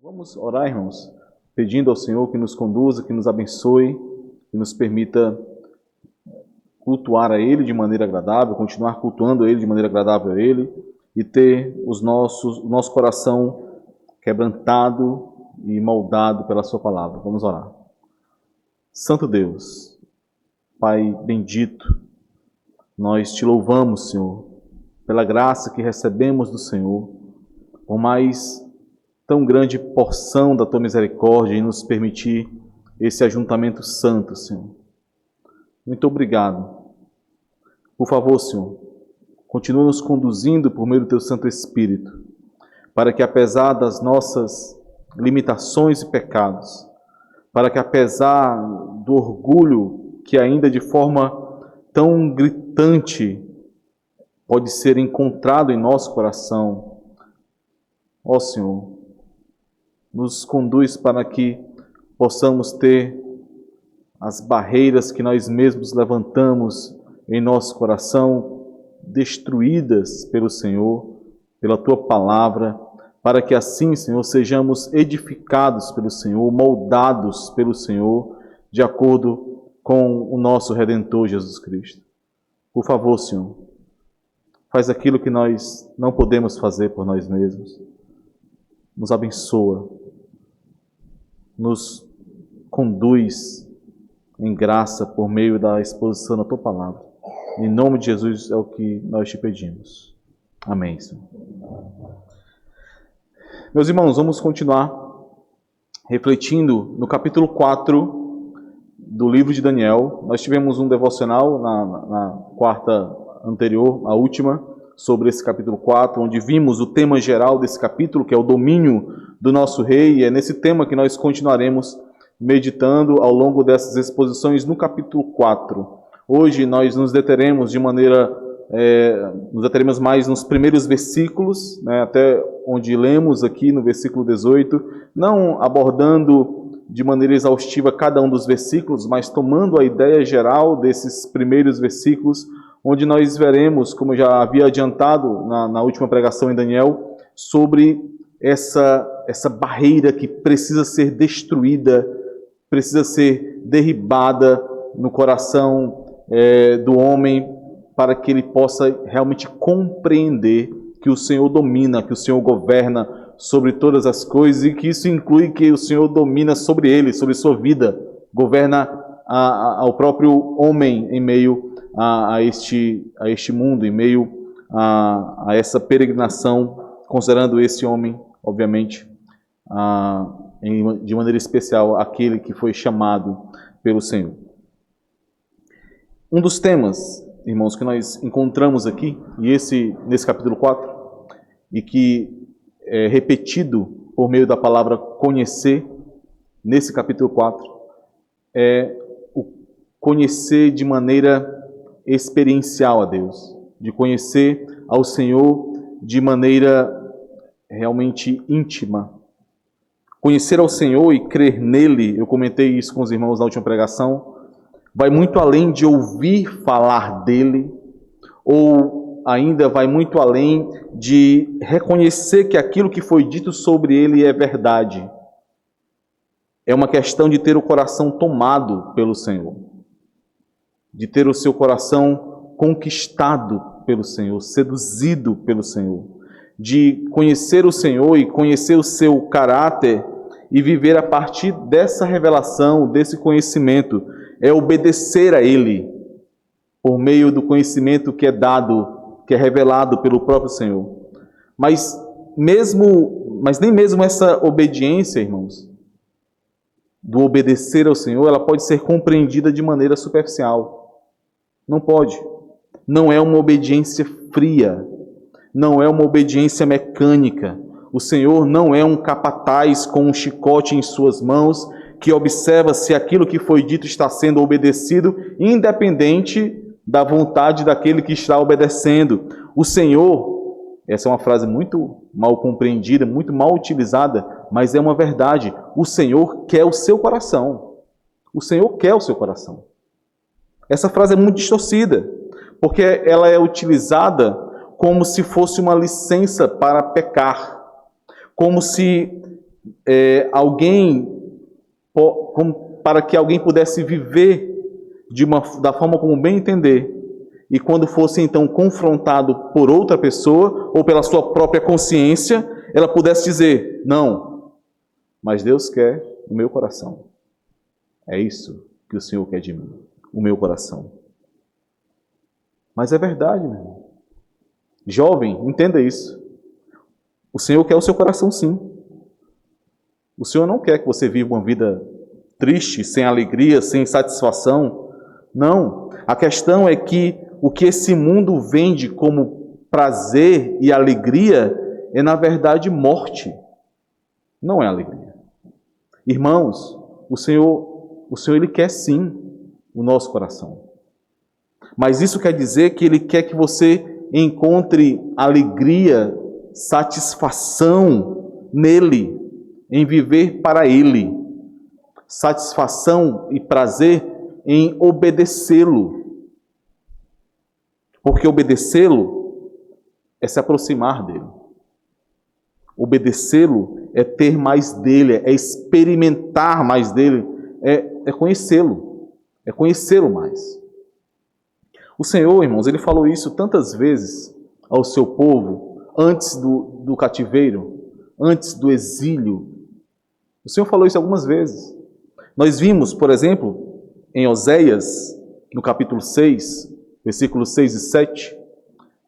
Vamos orar, irmãos, pedindo ao Senhor que nos conduza, que nos abençoe, que nos permita cultuar a Ele de maneira agradável, continuar cultuando Ele de maneira agradável a Ele e ter o nosso coração quebrantado e moldado pela Sua palavra. Vamos orar. Santo Deus, Pai bendito, nós te louvamos, Senhor, pela graça que recebemos do Senhor, por mais tão grande porção da Tua misericórdia em nos permitir esse ajuntamento santo, Senhor. Muito obrigado. Por favor, Senhor, continua nos conduzindo por meio do Teu Santo Espírito, para que apesar das nossas limitações e pecados, para que apesar do orgulho que ainda de forma tão gritante pode ser encontrado em nosso coração, ó Senhor, nos conduz para que possamos ter as barreiras que nós mesmos levantamos em nosso coração destruídas pelo Senhor, pela Tua palavra, para que assim, Senhor, sejamos edificados pelo Senhor, moldados pelo Senhor, de acordo com o nosso Redentor Jesus Cristo. Por favor, Senhor, faz aquilo que nós não podemos fazer por nós mesmos. Nos abençoa, nos conduz em graça por meio da exposição da Tua palavra. Em nome de Jesus é o que nós te pedimos. Amém, Senhor. Meus irmãos, vamos continuar refletindo no capítulo 4 do livro de Daniel. Nós tivemos um devocional na quarta anterior, a última, sobre esse capítulo 4, onde vimos o tema geral desse capítulo, que é o domínio do nosso rei, e é nesse tema que nós continuaremos meditando ao longo dessas exposições no capítulo 4. Hoje nós nos deteremos nos deteremos mais nos primeiros versículos, né, até onde lemos aqui no versículo 18, não abordando de maneira exaustiva cada um dos versículos, mas tomando a ideia geral desses primeiros versículos, onde nós veremos, como eu já havia adiantado na última pregação em Daniel, sobre essa barreira que precisa ser destruída, precisa ser derribada no coração do homem, para que ele possa realmente compreender que o Senhor domina, que o Senhor governa sobre todas as coisas, e que isso inclui que o Senhor domina sobre ele, sobre sua vida, governa ao próprio homem em meio a este mundo, em meio a essa peregrinação, considerando esse homem, obviamente, de maneira especial, aquele que foi chamado pelo Senhor. Um dos temas, irmãos, que nós encontramos aqui, e nesse capítulo 4, e que é repetido por meio da palavra conhecer, nesse capítulo 4, é o conhecer de maneira experiencial a Deus, de conhecer ao Senhor de maneira realmente íntima. Conhecer ao Senhor e crer nele, eu comentei isso com os irmãos na última pregação, vai muito além de ouvir falar dele, ou ainda vai muito além de reconhecer que aquilo que foi dito sobre ele é verdade. É uma questão de ter o coração tomado pelo Senhor, de ter o seu coração conquistado pelo Senhor, seduzido pelo Senhor, de conhecer o Senhor e conhecer o seu caráter e viver a partir dessa revelação, desse conhecimento, é obedecer a Ele, por meio do conhecimento que é dado, que é revelado pelo próprio Senhor. Mas nem mesmo essa obediência, irmãos, do obedecer ao Senhor, ela pode ser compreendida de maneira superficial. Não pode. Não é uma obediência fria, não é uma obediência mecânica. O Senhor não é um capataz com um chicote em suas mãos, que observa se aquilo que foi dito está sendo obedecido, independente da vontade daquele que está obedecendo. O Senhor, essa é uma frase muito mal compreendida, muito mal utilizada, mas é uma verdade. O Senhor quer o seu coração. O Senhor quer o seu coração. Essa frase é muito distorcida, porque ela é utilizada como se fosse uma licença para pecar, como se para que alguém pudesse viver da forma como bem entender, e quando fosse então confrontado por outra pessoa, ou pela sua própria consciência, ela pudesse dizer: não, mas Deus quer o meu coração. É isso que o Senhor quer de mim, o meu coração. Mas é verdade, meu irmão. Jovem, entenda isso. O Senhor quer o seu coração, sim. O Senhor não quer que você viva uma vida triste, sem alegria, sem satisfação. Não. A questão é que o que esse mundo vende como prazer e alegria é, na verdade, morte. Não é alegria. Irmãos, o Senhor Ele quer sim o nosso coração. Mas isso quer dizer que Ele quer que você encontre alegria, satisfação nele, em viver para Ele. Satisfação e prazer em obedecê-lo. Porque obedecê-lo é se aproximar dele. Obedecê-lo é ter mais dele, é experimentar mais dele, é conhecê-lo. É conhecê-lo mais. O Senhor, irmãos, Ele falou isso tantas vezes ao seu povo, antes do cativeiro, antes do exílio. O Senhor falou isso algumas vezes. Nós vimos, por exemplo, em Oséias, no capítulo 6, versículos 6 e 7,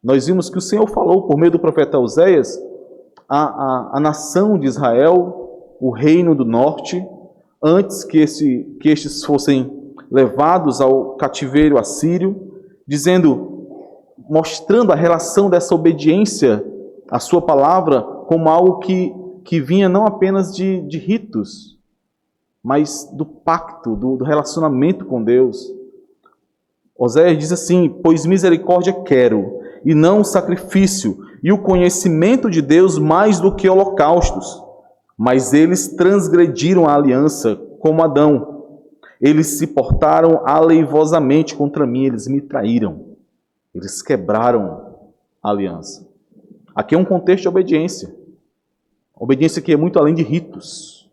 nós vimos que o Senhor falou, por meio do profeta Oséias, a nação de Israel, o reino do norte, antes que estes fossem levados ao cativeiro assírio, mostrando a relação dessa obediência à sua palavra como algo que vinha não apenas de ritos, mas do pacto, do relacionamento com Deus. Oséias diz assim: pois misericórdia quero, e não sacrifício, e o conhecimento de Deus mais do que holocaustos. Mas eles transgrediram a aliança como Adão. Eles se portaram aleivosamente contra mim, eles me traíram. Eles quebraram a aliança. Aqui é um contexto de obediência. Obediência que é muito além de ritos.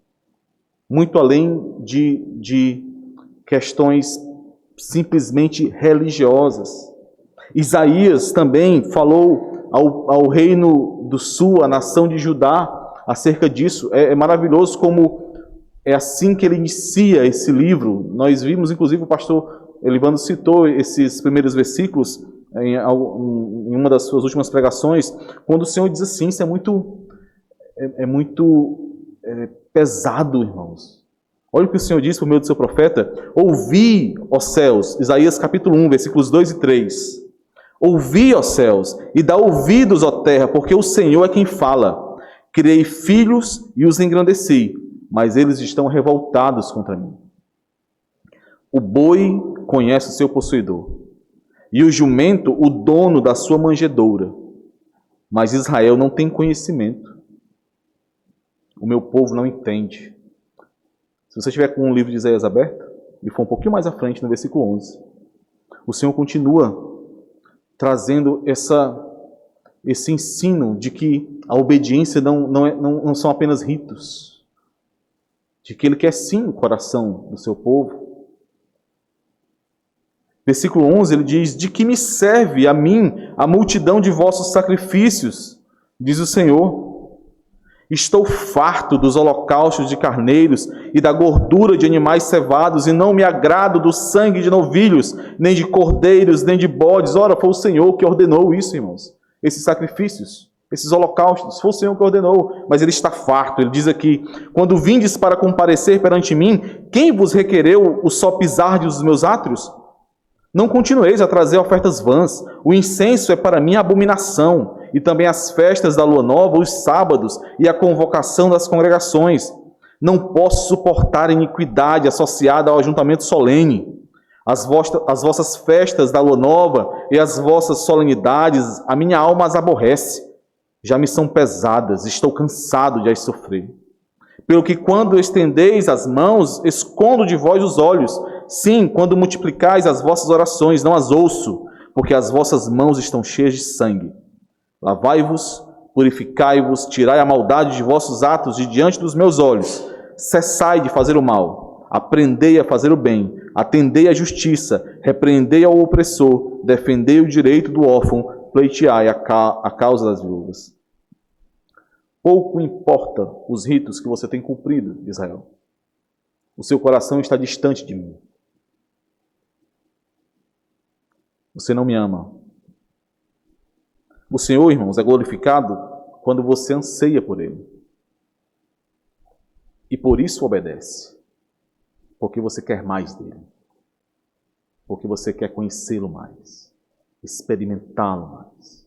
Muito além de questões simplesmente religiosas. Isaías também falou ao reino do sul, à nação de Judá, acerca disso. É maravilhoso como é assim que ele inicia esse livro. Nós vimos, inclusive, o pastor Elivando citou esses primeiros versículos em uma das suas últimas pregações, quando o Senhor diz assim: isso é muito pesado, irmãos. Olha o que o Senhor diz por meio do seu profeta: ouvi, ó céus, Isaías capítulo 1, versículos 2 e 3. Ouvi, ó céus, e dá ouvidos, ó terra, porque o Senhor é quem fala. Criei filhos e os engrandeci, mas eles estão revoltados contra mim. O boi conhece o seu possuidor, e o jumento o dono da sua manjedoura. Mas Israel não tem conhecimento. O meu povo não entende. Se você estiver com o livro de Isaías aberto, e for um pouquinho mais à frente, no versículo 11, o Senhor continua trazendo esse ensino de que a obediência não são apenas ritos, de que Ele quer sim o coração do seu povo. Versículo 11, ele diz: de que me serve a mim a multidão de vossos sacrifícios, diz o Senhor. Estou farto dos holocaustos de carneiros e da gordura de animais cevados, e não me agrado do sangue de novilhos, nem de cordeiros, nem de bodes. Ora, foi o Senhor que ordenou isso, irmãos. Esses sacrifícios, esses holocaustos, foi o Senhor que ordenou, mas Ele está farto. Ele diz aqui: quando vindes para comparecer perante mim, quem vos requereu o só pisar dos meus átrios? Não continueis a trazer ofertas vãs. O incenso é para mim abominação, e também as festas da lua nova, os sábados e a convocação das congregações. Não posso suportar iniquidade associada ao ajuntamento solene. As vossas festas da lua nova e as vossas solenidades, a minha alma as aborrece. Já me são pesadas, estou cansado de as sofrer. Pelo que quando estendeis as mãos, escondo de vós os olhos. Sim, quando multiplicais as vossas orações, não as ouço, porque as vossas mãos estão cheias de sangue. Lavai-vos, Purificai-vos, tirai a maldade de vossos atos de diante dos meus olhos. Cessai de fazer o mal, aprendei a fazer o bem, atendei à justiça, repreendei ao opressor, defendei o direito do órfão, pleiteai a causa das viúvas. Pouco importa os ritos que você tem cumprido, Israel. O seu coração está distante de mim. Você não me ama. O Senhor, irmãos, é glorificado quando você anseia por Ele. E por isso obedece. Porque você quer mais dele. Porque você quer conhecê-lo mais. Experimentá-lo mais.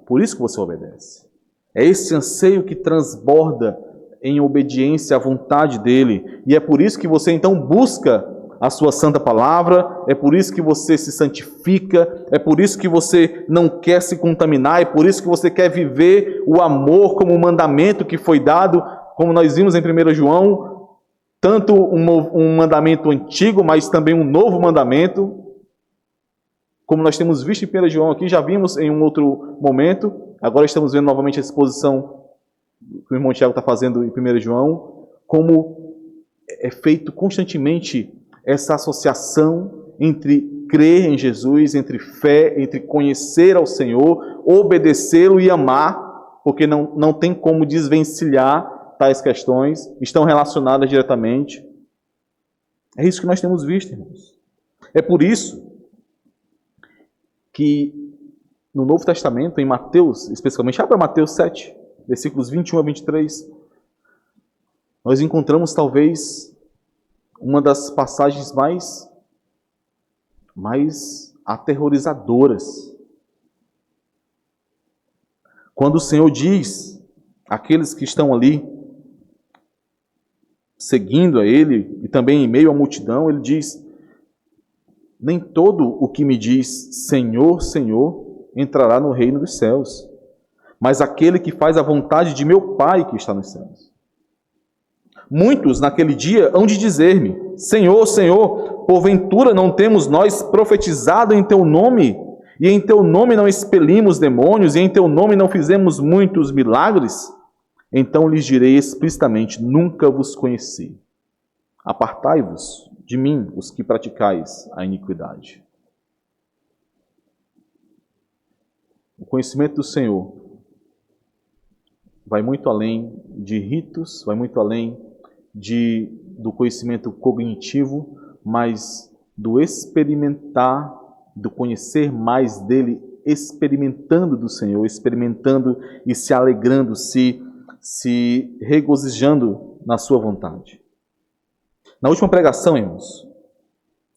Por isso que você obedece. É esse anseio que transborda em obediência à vontade dele. E é por isso que você então busca a sua santa palavra, é por isso que você se santifica, é por isso que você não quer se contaminar, é por isso que você quer viver o amor como um mandamento que foi dado, como nós vimos em 1 João, tanto um mandamento antigo, mas também um novo mandamento, como nós temos visto em 1 João aqui, já vimos em um outro momento, agora estamos vendo novamente a exposição que o irmão Tiago está fazendo em 1 João, como é feito constantemente essa associação entre crer em Jesus, entre fé, entre conhecer ao Senhor, obedecê-lo e amar, porque não tem como desvencilhar tais questões, estão relacionadas diretamente. É isso que nós temos visto, irmãos. É por isso que no Novo Testamento, em Mateus, especificamente, abra Mateus 7, versículos 21 a 23, nós encontramos talvez uma das passagens mais aterrorizadoras. Quando o Senhor diz àqueles que estão ali, seguindo a Ele, e também em meio à multidão, Ele diz: nem todo o que me diz Senhor, Senhor, entrará no reino dos céus, mas aquele que faz a vontade de meu Pai que está nos céus. Muitos naquele dia hão de dizer-me: Senhor, Senhor, porventura não temos nós profetizado em Teu nome, e em Teu nome não expelimos demônios, e em Teu nome não fizemos muitos milagres? Então lhes direi explicitamente: nunca vos conheci. Apartai-vos de mim, os que praticais a iniquidade. O conhecimento do Senhor vai muito além de ritos, vai muito além do conhecimento cognitivo, mas do experimentar, do conhecer mais dele, experimentando do Senhor, experimentando e se alegrando, se regozijando na sua vontade. Na última pregação, irmãos,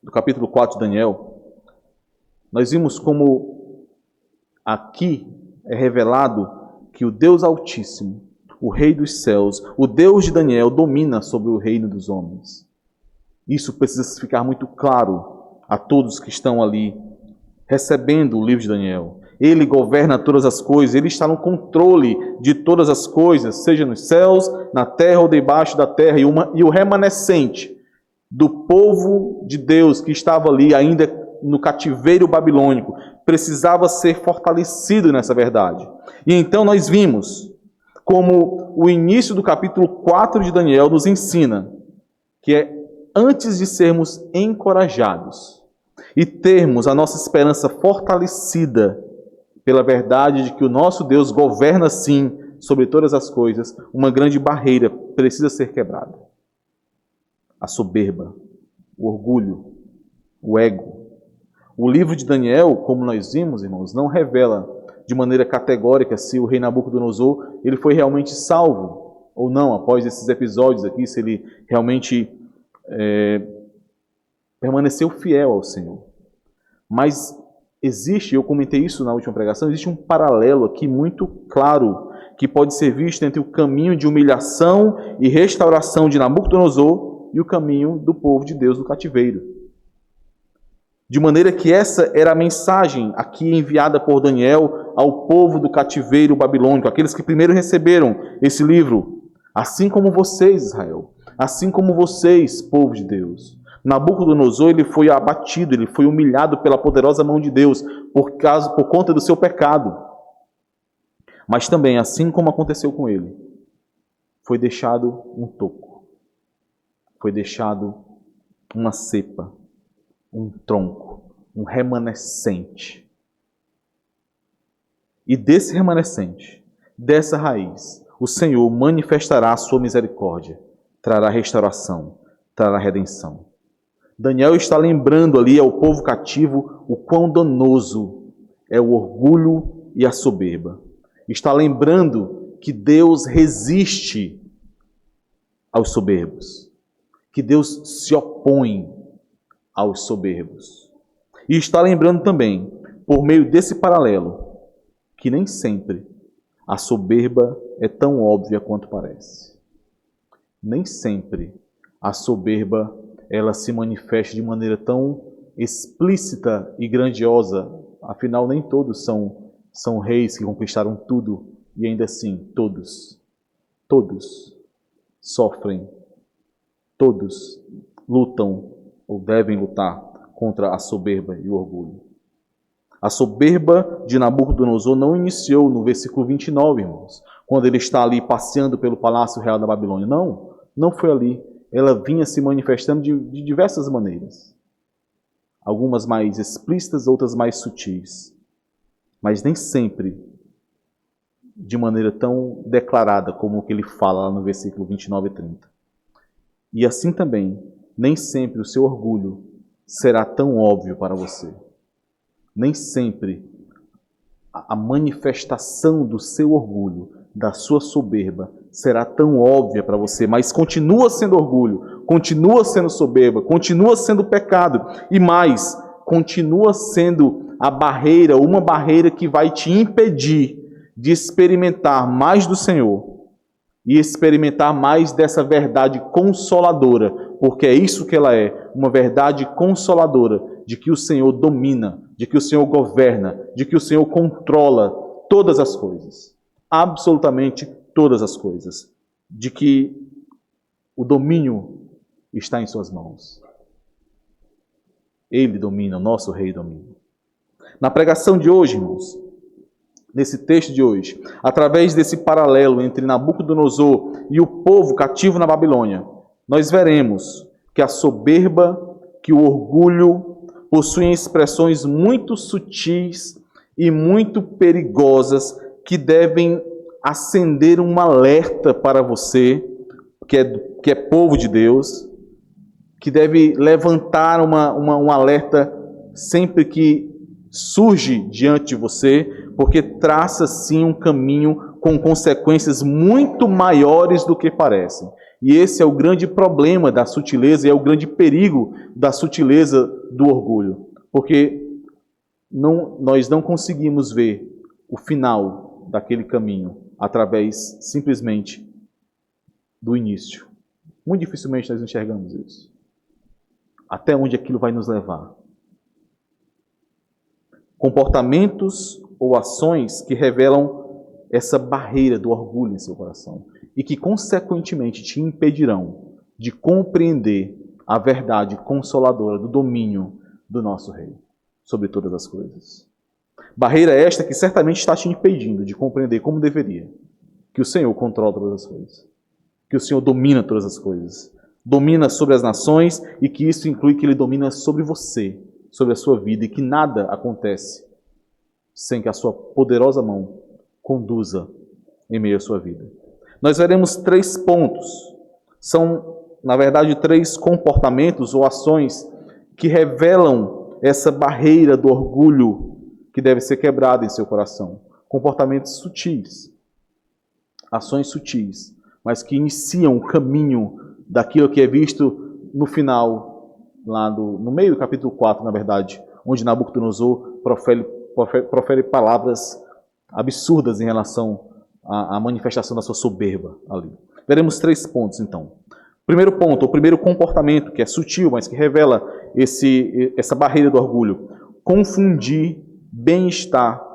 do capítulo 4 de Daniel, nós vimos como aqui é revelado que o Deus Altíssimo, o Rei dos céus, o Deus de Daniel, domina sobre o reino dos homens. Isso precisa ficar muito claro a todos que estão ali recebendo o livro de Daniel. Ele governa todas as coisas, Ele está no controle de todas as coisas, seja nos céus, na terra ou debaixo da terra. E o remanescente do povo de Deus que estava ali ainda no cativeiro babilônico precisava ser fortalecido nessa verdade. E então nós vimos como o início do capítulo 4 de Daniel nos ensina que é antes de sermos encorajados e termos a nossa esperança fortalecida pela verdade de que o nosso Deus governa sim sobre todas as coisas, uma grande barreira precisa ser quebrada. A soberba, o orgulho, o ego. O livro de Daniel, como nós vimos, irmãos, não revela de maneira categórica se o rei Nabucodonosor ele foi realmente salvo ou não após esses episódios aqui, se ele realmente permaneceu fiel ao Senhor. Mas existe, eu comentei isso na última pregação, existe um paralelo aqui muito claro que pode ser visto entre o caminho de humilhação e restauração de Nabucodonosor e o caminho do povo de Deus no cativeiro. De maneira que essa era a mensagem aqui enviada por Daniel ao povo do cativeiro babilônico, aqueles que primeiro receberam esse livro. Assim como vocês, Israel, assim como vocês, povo de Deus. Nabucodonosor ele foi abatido, ele foi humilhado pela poderosa mão de Deus por conta do seu pecado. Mas também, assim como aconteceu com ele, foi deixado um toco, foi deixado uma cepa, um tronco, um remanescente. E desse remanescente, dessa raiz, o Senhor manifestará a sua misericórdia, trará restauração, trará redenção. Daniel está lembrando ali ao povo cativo o quão danoso é o orgulho e a soberba. Está lembrando que Deus resiste aos soberbos, que Deus se opõe aos soberbos. E está lembrando também, por meio desse paralelo, que nem sempre a soberba é tão óbvia quanto parece. Nem sempre a soberba ela se manifesta de maneira tão explícita e grandiosa. Afinal, nem todos são reis que conquistaram tudo. E ainda assim, todos sofrem, todos lutam ou devem lutar contra a soberba e o orgulho. A soberba de Nabucodonosor não iniciou no versículo 29, irmãos, quando ele está ali passeando pelo palácio real da Babilônia. Não foi ali. Ela vinha se manifestando de diversas maneiras. Algumas mais explícitas, outras mais sutis. Mas nem sempre de maneira tão declarada como o que ele fala lá no versículo 29 e 30. E assim também, nem sempre o seu orgulho será tão óbvio para você. Nem sempre a manifestação do seu orgulho, da sua soberba, será tão óbvia para você, mas continua sendo orgulho, continua sendo soberba, continua sendo pecado, e mais, continua sendo a barreira, uma barreira que vai te impedir de experimentar mais do Senhor e experimentar mais dessa verdade consoladora, porque é isso que ela é, uma verdade consoladora de que o Senhor domina, de que o Senhor governa, de que o Senhor controla todas as coisas, absolutamente todas as coisas, de que o domínio está em suas mãos. Ele domina, o nosso Rei domina. Na pregação de hoje, irmãos, nesse texto de hoje, através desse paralelo entre Nabucodonosor e o povo cativo na Babilônia, nós veremos que a soberba, que o orgulho possuem expressões muito sutis e muito perigosas que devem acender um alerta para você, que é povo de Deus, que deve levantar um alerta sempre que surge diante de você, porque traça sim um caminho com consequências muito maiores do que parecem. E esse é o grande problema da sutileza e é o grande perigo da sutileza do orgulho, porque nós não conseguimos ver o final daquele caminho através simplesmente do início. Muito dificilmente nós enxergamos isso. Até onde aquilo vai nos levar? Comportamentos ou ações que revelam essa barreira do orgulho em seu coração e que, consequentemente, te impedirão de compreender a verdade consoladora do domínio do nosso Rei sobre todas as coisas. Barreira esta que certamente está te impedindo de compreender como deveria que o Senhor controla todas as coisas, que o Senhor domina todas as coisas, domina sobre as nações e que isso inclui que Ele domina sobre você, sobre a sua vida e que nada acontece sem que a sua poderosa mão conduza em meio à sua vida. Nós veremos 3 pontos. São, na verdade, 3 comportamentos ou ações que revelam essa barreira do orgulho que deve ser quebrada em seu coração. Comportamentos sutis, ações sutis, mas que iniciam o caminho daquilo que é visto no final, lá no meio do capítulo 4, na verdade, onde Nabucodonosor profere palavras absurdas em relação à manifestação da sua soberba ali. Veremos 3 pontos, então. Primeiro ponto, o primeiro comportamento, que é sutil, mas que revela essa barreira do orgulho. Confundir bem-estar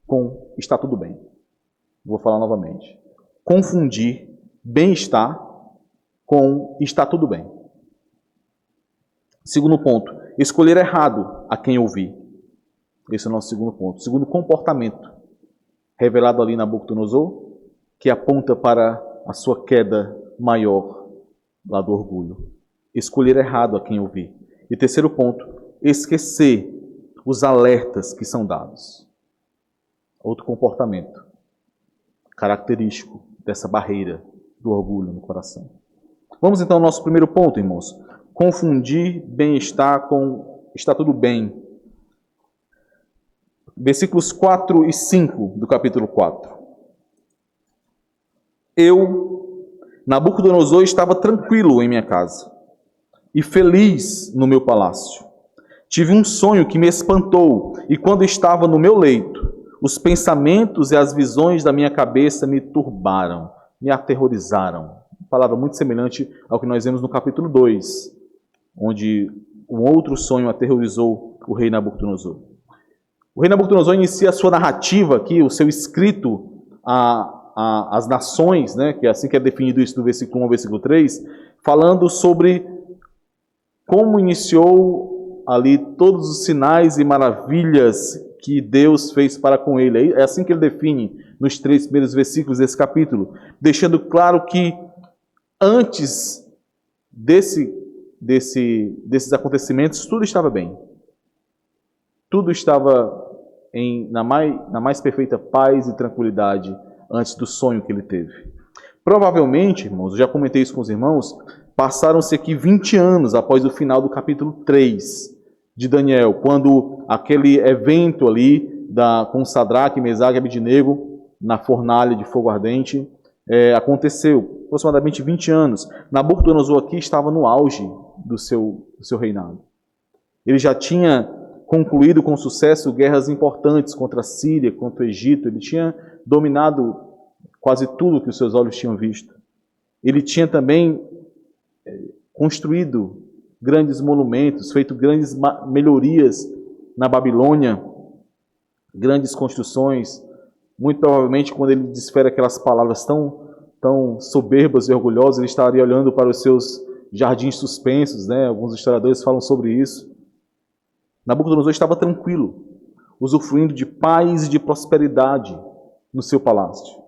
com está tudo bem. Vou falar novamente. Confundir bem-estar com está tudo bem. Segundo ponto, escolher errado a quem ouvir. Esse é o nosso segundo ponto. Segundo comportamento revelado ali em Nabucodonosor, que aponta para a sua queda maior lá do orgulho. Escolher errado a quem ouvir. E terceiro ponto, esquecer os alertas que são dados. Outro comportamento característico dessa barreira do orgulho no coração. Vamos então ao nosso primeiro ponto, irmãos. Confundir bem-estar com está tudo bem. Versículos 4 e 5 do capítulo 4. Eu, Nabucodonosor, estava tranquilo em minha casa e feliz no meu palácio. Tive um sonho que me espantou, e quando estava no meu leito, os pensamentos e as visões da minha cabeça me turbaram, me aterrorizaram. Uma palavra muito semelhante ao que nós vemos no capítulo 2, onde um outro sonho aterrorizou o rei Nabucodonosor. O rei Nabucodonosor inicia a sua narrativa aqui, o seu escrito às nações, né, que é assim que é definido isso do versículo 1 ao versículo 3, falando sobre como iniciou ali todos os sinais e maravilhas que Deus fez para com ele. É assim que ele define nos 3 primeiros versículos desse capítulo, deixando claro que antes desses acontecimentos, tudo estava bem. Tudo estava na mais perfeita paz e tranquilidade antes do sonho que ele teve. Provavelmente, irmãos, eu já comentei isso com os irmãos, passaram-se aqui 20 anos após o final do capítulo 3 de Daniel, quando aquele evento ali com Sadraque, Mesaque e Abednego na fornalha de fogo ardente aconteceu, aproximadamente 20 anos. Nabucodonosor aqui estava no auge do seu reinado. Ele já tinha concluído com sucesso guerras importantes contra a Síria, contra o Egito. Ele tinha dominado quase tudo que os seus olhos tinham visto. Ele tinha também construído grandes monumentos, feito grandes melhorias na Babilônia, grandes construções. Muito provavelmente, quando ele desfere aquelas palavras tão soberbas e orgulhosas, ele estaria olhando para os seus jardins suspensos, né? Alguns historiadores falam sobre isso. Nabucodonosor estava tranquilo, usufruindo de paz e de prosperidade no seu palácio.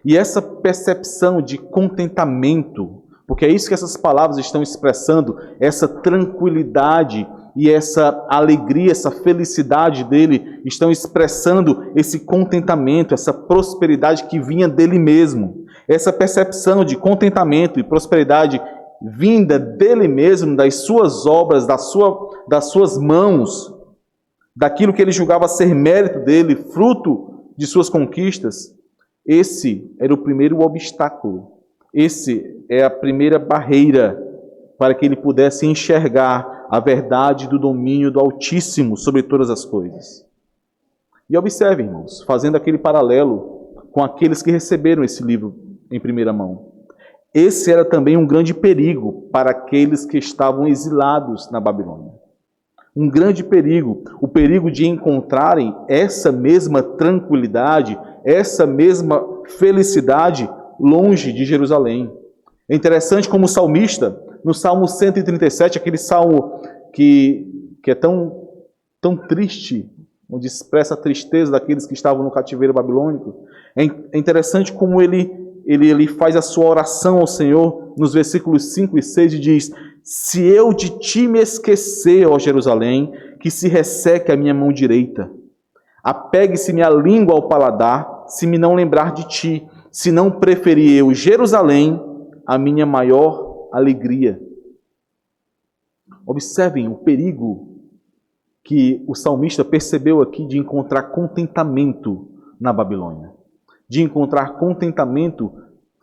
E essa percepção de contentamento, porque é isso que essas palavras estão expressando, essa tranquilidade e essa alegria, essa felicidade dele, estão expressando esse contentamento, essa prosperidade que vinha dele mesmo. Essa percepção de contentamento e prosperidade vinda dele mesmo, das suas obras, das suas mãos, daquilo que ele julgava ser mérito dele, fruto de suas conquistas. Esse era o primeiro obstáculo. Esse é a primeira barreira para que ele pudesse enxergar a verdade do domínio do Altíssimo sobre todas as coisas. E observe, irmãos, fazendo aquele paralelo com aqueles que receberam esse livro em primeira mão. Esse era também um grande perigo para aqueles que estavam exilados na Babilônia. Um grande perigo, o perigo de encontrarem essa mesma tranquilidade, essa mesma felicidade longe de Jerusalém. É interessante como o salmista, no Salmo 137, aquele salmo que é tão triste, onde expressa a tristeza daqueles que estavam no cativeiro babilônico, é interessante como ele faz a sua oração ao Senhor nos versículos 5 e 6 e diz: se eu de ti me esquecer, ó Jerusalém, que se resseque a minha mão direita. Apegue-se-me a língua ao paladar, se me não lembrar de ti, se não preferir eu Jerusalém, a minha maior alegria. Observem o perigo que o salmista percebeu aqui de encontrar contentamento na Babilônia. De encontrar contentamento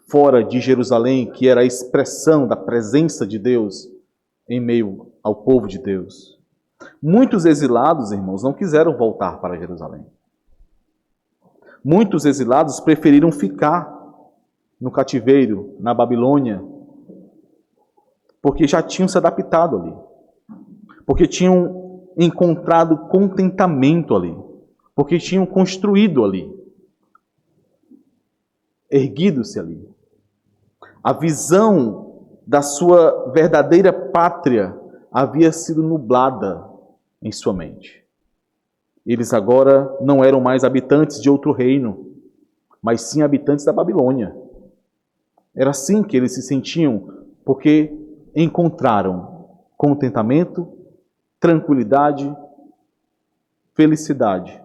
fora de Jerusalém, que era a expressão da presença de Deus em meio ao povo de Deus. Muitos exilados, irmãos, não quiseram voltar para Jerusalém. Muitos exilados preferiram ficar no cativeiro, na Babilônia, porque já tinham se adaptado ali. Porque tinham encontrado contentamento ali. Porque tinham construído ali. Erguido-se ali. A visão da sua verdadeira pátria havia sido nublada em sua mente. Eles agora não eram mais habitantes de outro reino. mas sim habitantes da Babilônia. Era assim que eles se sentiam, porque encontraram contentamento, tranquilidade, felicidade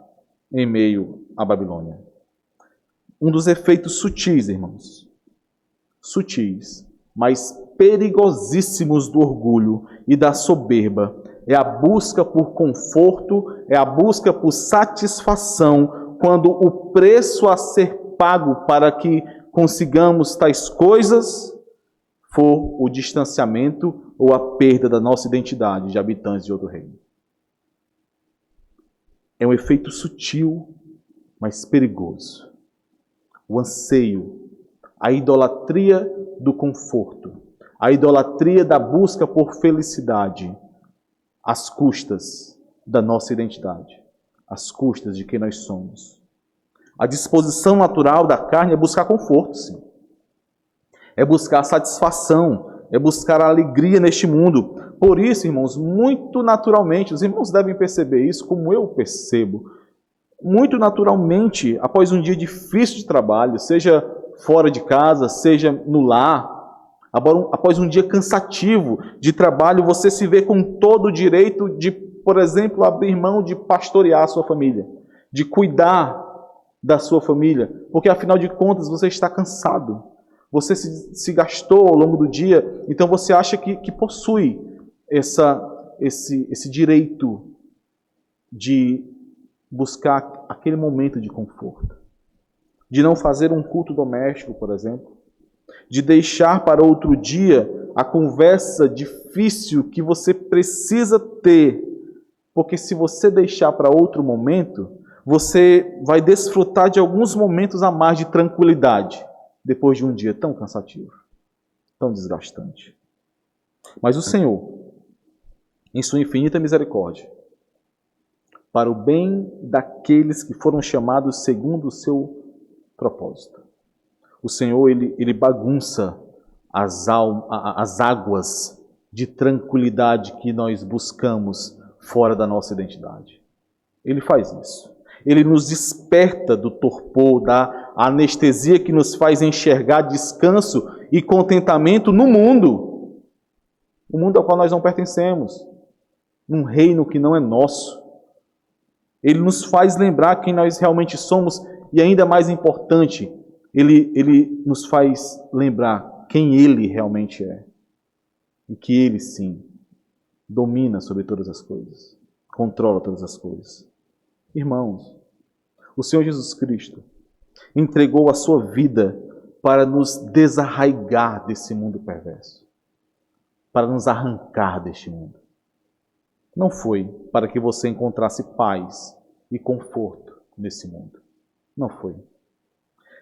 em meio à Babilônia. Um dos efeitos sutis, irmãos, sutis, mas perigosíssimos do orgulho e da soberba, é a busca por conforto, é a busca por satisfação, quando o preço a ser pago para que consigamos tais coisas for o distanciamento ou a perda da nossa identidade de habitantes de outro reino. É um efeito sutil, mas perigoso. O anseio, a idolatria do conforto, a idolatria da busca por felicidade, às custas da nossa identidade, às custas de quem nós somos. A disposição natural da carne é buscar conforto, sim. É buscar satisfação, é buscar alegria neste mundo. Por isso, irmãos, muito naturalmente, os irmãos devem perceber isso como eu percebo. Muito naturalmente, após um dia difícil de trabalho, seja fora de casa, seja no lar, após um dia cansativo de trabalho, você se vê com todo o direito de, por exemplo, abrir mão de pastorear a sua família, de cuidar da sua família, porque afinal de contas você está cansado, você se gastou ao longo do dia, então você acha que possui esse direito de buscar aquele momento de conforto, de não fazer um culto doméstico, por exemplo, de deixar para outro dia a conversa difícil que você precisa ter, porque se você deixar para outro momento, você vai desfrutar de alguns momentos a mais de tranquilidade, depois de um dia tão cansativo, tão desgastante. Mas o Senhor, em sua infinita misericórdia, para o bem daqueles que foram chamados segundo o seu propósito, o Senhor, Ele bagunça as águas de tranquilidade que nós buscamos fora da nossa identidade. Ele faz isso. Ele nos desperta do torpor, da anestesia que nos faz enxergar descanso e contentamento no mundo. O mundo ao qual nós não pertencemos. Num reino que não é nosso. Ele nos faz lembrar quem nós realmente somos e, ainda mais importante, Ele nos faz lembrar quem Ele realmente é. E que Ele, sim, domina sobre todas as coisas. Controla todas as coisas. Irmãos, o Senhor Jesus Cristo entregou a sua vida para nos desarraigar desse mundo perverso. Para nos arrancar deste mundo. Não foi para que você encontrasse paz e conforto nesse mundo. Não foi.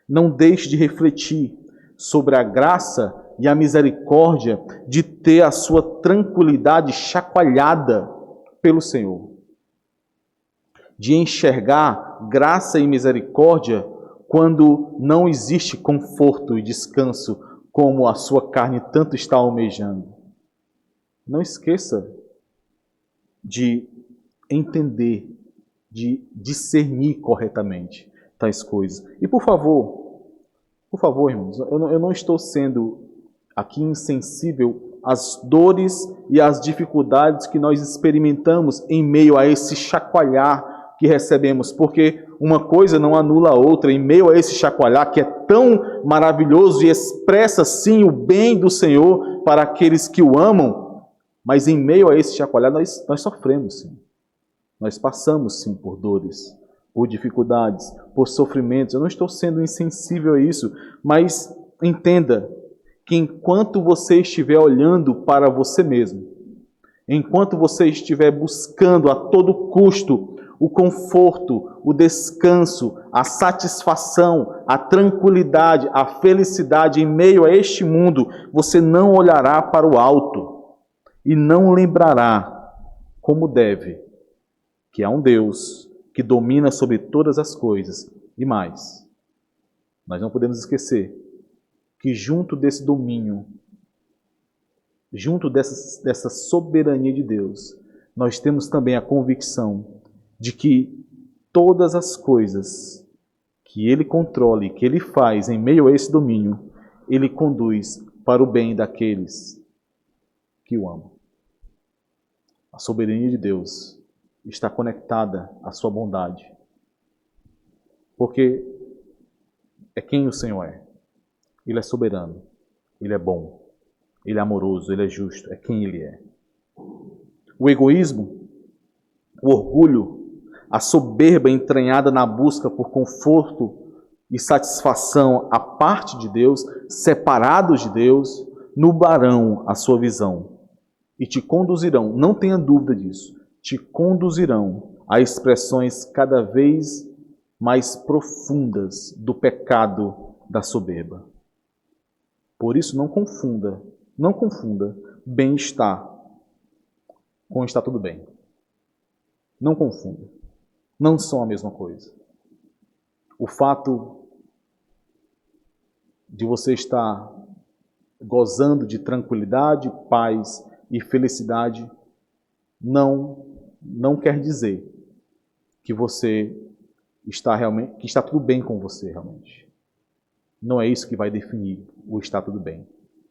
Não deixe de refletir sobre a graça e a misericórdia de ter a sua tranquilidade chacoalhada pelo Senhor. De enxergar graça e misericórdia quando não existe conforto e descanso como a sua carne tanto está almejando. Não esqueça de entender, de discernir corretamente tais coisas. E por favor, irmãos, eu não estou sendo aqui insensível às dores e às dificuldades que nós experimentamos em meio a esse chacoalhar que recebemos, porque uma coisa não anula a outra. Em meio a esse chacoalhar que é tão maravilhoso e expressa sim o bem do Senhor para aqueles que o amam, mas em meio a esse chacoalhar nós sofremos sim. Nós passamos sim por dores, por dificuldades, por sofrimentos. Eu não estou sendo insensível a isso, mas entenda que enquanto você estiver olhando para você mesmo, enquanto você estiver buscando a todo custo o conforto, o descanso, a satisfação, a tranquilidade, a felicidade em meio a este mundo, você não olhará para o alto e não lembrará como deve que há um Deus que domina sobre todas as coisas. E mais, nós não podemos esquecer que junto desse domínio, junto dessa soberania de Deus, nós temos também a convicção de que todas as coisas que ele controle, que ele faz em meio a esse domínio, ele conduz para o bem daqueles que o amam. A soberania de Deus está conectada à sua bondade. Porque é quem o Senhor é. Ele é soberano, ele é bom, ele é amoroso, ele é justo, é quem ele é. O egoísmo, o orgulho, a soberba entranhada na busca por conforto e satisfação à parte de Deus, separados de Deus, nublarão a sua visão e te conduzirão, não tenha dúvida disso, te conduzirão a expressões cada vez mais profundas do pecado da soberba. Por isso não confunda bem-estar com estar tudo bem. Não confunda. Não são a mesma coisa. O fato de você estar gozando de tranquilidade, paz e felicidade não quer dizer que você que está tudo bem com você realmente. Não é isso que vai definir o estar tudo bem.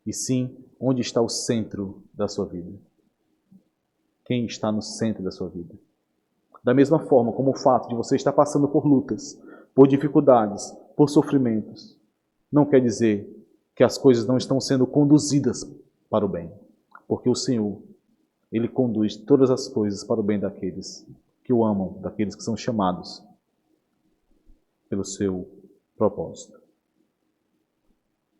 E sim, onde está o centro da sua vida. Quem está no centro da sua vida. Da mesma forma como o fato de você estar passando por lutas, por dificuldades, por sofrimentos, não quer dizer que as coisas não estão sendo conduzidas para o bem. Porque o Senhor, Ele conduz todas as coisas para o bem daqueles que o amam, daqueles que são chamados pelo seu propósito.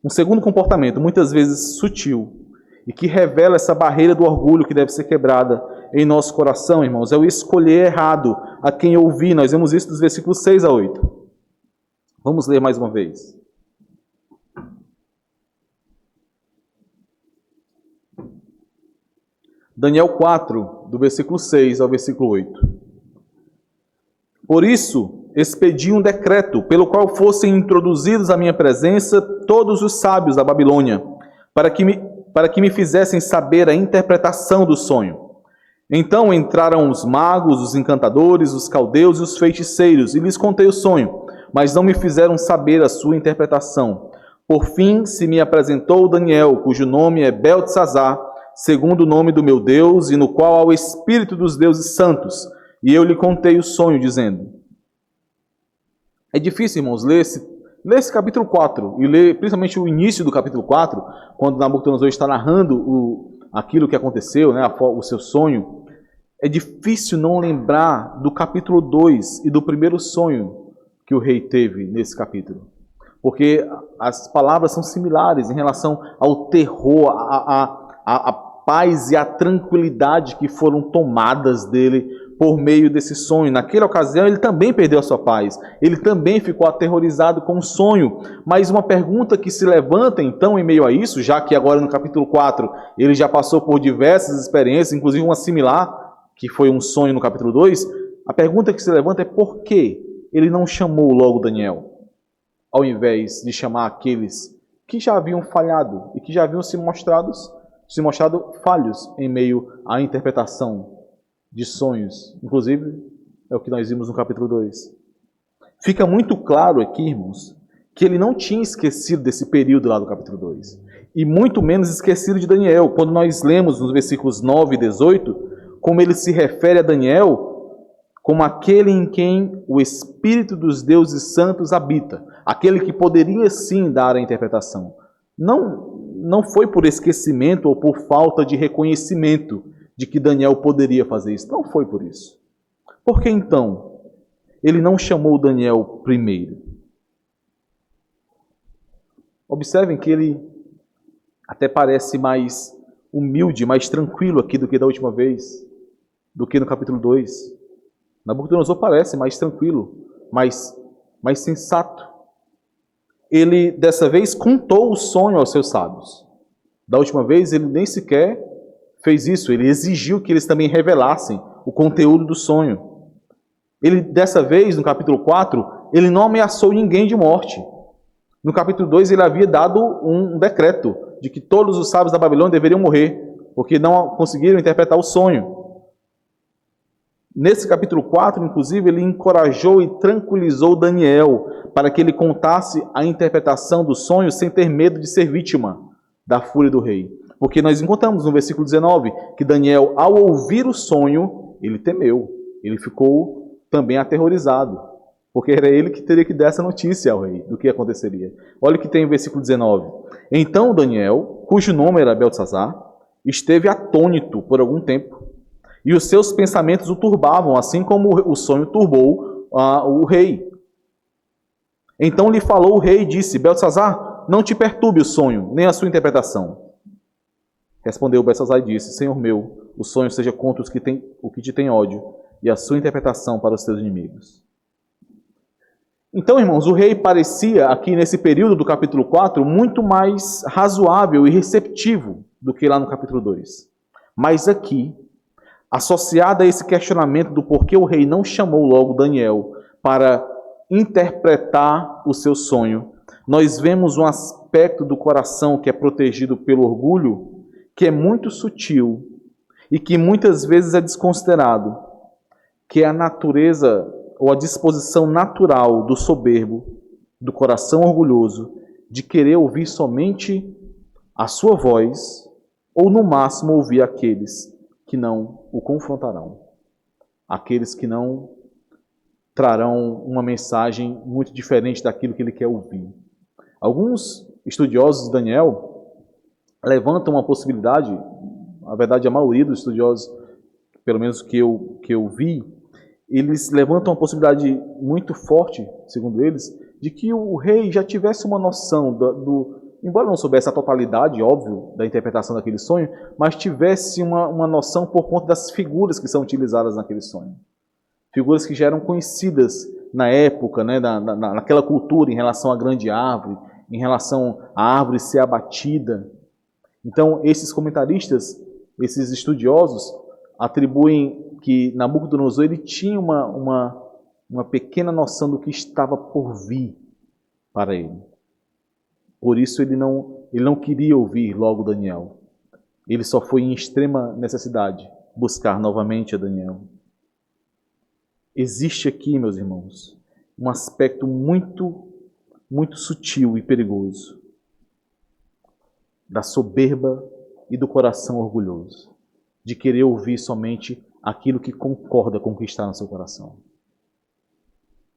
Um segundo comportamento, muitas vezes sutil, e que revela essa barreira do orgulho que deve ser quebrada em nosso coração, irmãos, é o escolher errado a quem ouvir. Nós vemos isso dos versículos 6 a 8. Vamos ler mais uma vez. Daniel 4, do versículo 6 ao versículo 8. Por isso, expedi um decreto, pelo qual fossem introduzidos à minha presença todos os sábios da Babilônia, para que me fizessem saber a interpretação do sonho. Então entraram os magos, os encantadores, os caldeus e os feiticeiros, e lhes contei o sonho, mas não me fizeram saber a sua interpretação. Por fim, se me apresentou Daniel, cujo nome é Beltesazar, segundo o nome do meu Deus, e no qual há o Espírito dos deuses santos. E eu lhe contei o sonho, dizendo... É difícil, irmãos, ler esse capítulo 4, e ler principalmente o início do capítulo 4, quando Nabucodonosor está narrando aquilo que aconteceu, né, o seu sonho. É difícil não lembrar do capítulo 2 e do primeiro sonho que o rei teve nesse capítulo. Porque as palavras são similares em relação ao terror, a paz e a tranquilidade que foram tomadas dele por meio desse sonho. Naquela ocasião ele também perdeu a sua paz. Ele também ficou aterrorizado com o sonho. Mas uma pergunta que se levanta então em meio a isso, já que agora no capítulo 4 ele já passou por diversas experiências, inclusive uma similar, que foi um sonho no capítulo 2, a pergunta que se levanta é por que ele não chamou logo Daniel, ao invés de chamar aqueles que já haviam falhado e que já haviam se mostrado falhos em meio à interpretação de sonhos. Inclusive, é o que nós vimos no capítulo 2. Fica muito claro aqui, irmãos, que ele não tinha esquecido desse período lá do capítulo 2. E muito menos esquecido de Daniel. Quando nós lemos nos versículos 9 e 18, como ele se refere a Daniel como aquele em quem o Espírito dos deuses santos habita. Aquele que poderia sim dar a interpretação. Não foi por esquecimento ou por falta de reconhecimento de que Daniel poderia fazer isso. Não foi por isso. Por que então ele não chamou Daniel primeiro? Observem que ele até parece mais humilde, mais tranquilo aqui do que da última vez, do que no capítulo 2. Nabucodonosor parece mais tranquilo, mais sensato. Ele, dessa vez, contou o sonho aos seus sábios. Da última vez, ele nem sequer fez isso. Ele exigiu que eles também revelassem o conteúdo do sonho. Ele, dessa vez, no capítulo 4, ele não ameaçou ninguém de morte. No capítulo 2, ele havia dado um decreto de que todos os sábios da Babilônia deveriam morrer, porque não conseguiram interpretar o sonho. Nesse capítulo 4, inclusive, ele encorajou e tranquilizou Daniel para que ele contasse a interpretação do sonho sem ter medo de ser vítima da fúria do rei. Porque nós encontramos no versículo 19 que Daniel, ao ouvir o sonho, ele temeu. Ele ficou também aterrorizado. Porque era ele que teria que dar essa notícia ao rei do que aconteceria. Olha o que tem no versículo 19. Então Daniel, cujo nome era Beltesazar, esteve atônito por algum tempo. E os seus pensamentos o turbavam, assim como o sonho turbou o rei. Então lhe falou o rei e disse: Beltesazar, não te perturbe o sonho, nem a sua interpretação. Respondeu Beltesazar e disse: Senhor meu, o sonho seja contra os que te têm ódio, e a sua interpretação para os teus inimigos. Então, irmãos, o rei parecia, aqui nesse período do capítulo 4, muito mais razoável e receptivo do que lá no capítulo 2. Mas aqui, associado a esse questionamento do porquê o rei não chamou logo Daniel para interpretar o seu sonho, nós vemos um aspecto do coração que é protegido pelo orgulho, que é muito sutil e que muitas vezes é desconsiderado, que é a natureza ou a disposição natural do soberbo, do coração orgulhoso, de querer ouvir somente a sua voz, ou no máximo ouvir aqueles que não o confrontarão, aqueles que não trarão uma mensagem muito diferente daquilo que ele quer ouvir. Alguns estudiosos de Daniel levantam uma possibilidade, na verdade a maioria dos estudiosos, pelo menos que eu vi, eles levantam uma possibilidade muito forte, segundo eles, de que o rei já tivesse uma noção embora não soubesse a totalidade, óbvio, da interpretação daquele sonho, mas tivesse uma noção por conta das figuras que são utilizadas naquele sonho. Figuras que já eram conhecidas na época, né, naquela cultura, em relação à grande árvore, em relação à árvore ser abatida. Então, esses comentaristas, esses estudiosos, atribuem que Nabucodonosor ele tinha uma pequena noção do que estava por vir para ele. Por isso ele não queria ouvir logo Daniel. Ele só foi em extrema necessidade buscar novamente a Daniel. Existe aqui, meus irmãos, um aspecto muito, muito sutil e perigoso da soberba e do coração orgulhoso, de querer ouvir somente aquilo que concorda com o que está no seu coração.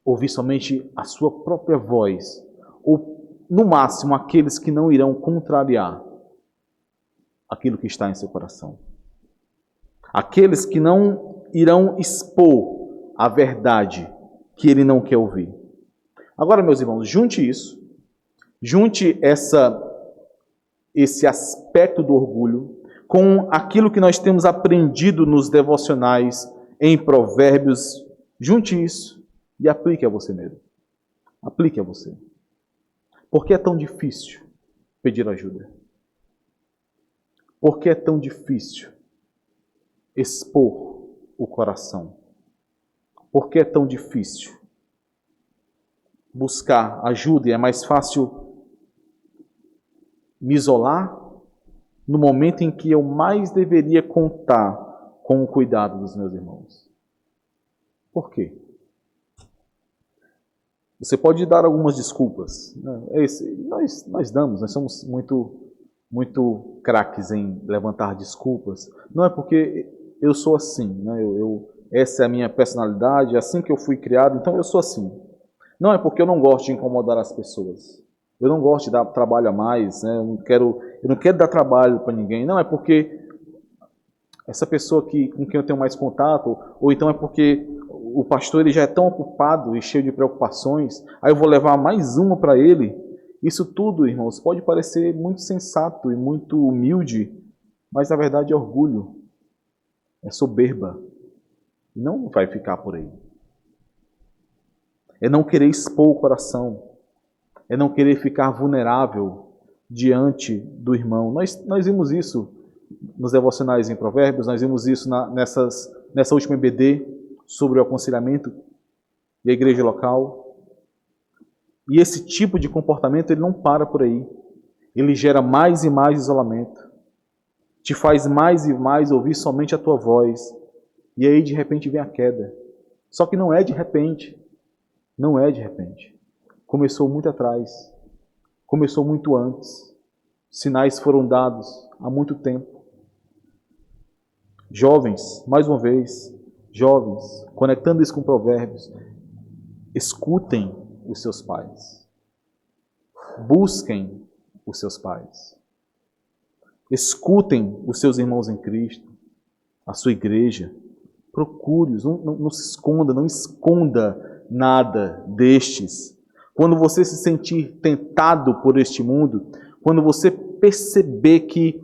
Ouvir somente a sua própria voz, ou no máximo aqueles que não irão contrariar aquilo que está em seu coração. Aqueles que não irão expor a verdade que ele não quer ouvir. Agora, meus irmãos, junte isso, junte esse aspecto do orgulho com aquilo que nós temos aprendido nos devocionais, em Provérbios. Junte isso e aplique a você mesmo. Aplique a você. Por que é tão difícil pedir ajuda? Por que é tão difícil expor o coração? Por que é tão difícil buscar ajuda e é mais fácil me isolar no momento em que eu mais deveria contar com o cuidado dos meus irmãos? Por quê? Você pode dar algumas desculpas. Nós damos, nós somos muito craques em levantar desculpas. Não é porque eu sou assim, né? Essa é a minha personalidade, é assim que eu fui criado, então eu sou assim. Não é porque eu não gosto de incomodar as pessoas. Eu não gosto de dar trabalho a mais, né? Eu não quero dar trabalho para ninguém. Não, é porque essa pessoa com quem eu tenho mais contato, ou então é porque o pastor ele já é tão ocupado e cheio de preocupações, aí eu vou levar mais uma para ele. Isso tudo, irmãos, pode parecer muito sensato e muito humilde, mas na verdade é orgulho, é soberba. Não vai ficar por aí. É não querer expor o coração, é não querer ficar vulnerável diante do irmão. Nós vimos isso nos devocionais em Provérbios, nós vimos isso nessa última EBD sobre o aconselhamento e a igreja local. E esse tipo de comportamento ele não para por aí. Ele gera mais e mais isolamento. Te faz mais e mais ouvir somente a tua voz. E aí de repente vem a queda. Só que não é de repente. Não é de repente. Começou muito atrás. Começou muito antes. Sinais foram dados há muito tempo. Jovens, mais uma vez, jovens, conectando isso com Provérbios, escutem os seus pais. Busquem os seus pais. Escutem os seus irmãos em Cristo, a sua igreja. Procure-os, não se esconda, não esconda nada destes. Quando você se sentir tentado por este mundo, quando você perceber que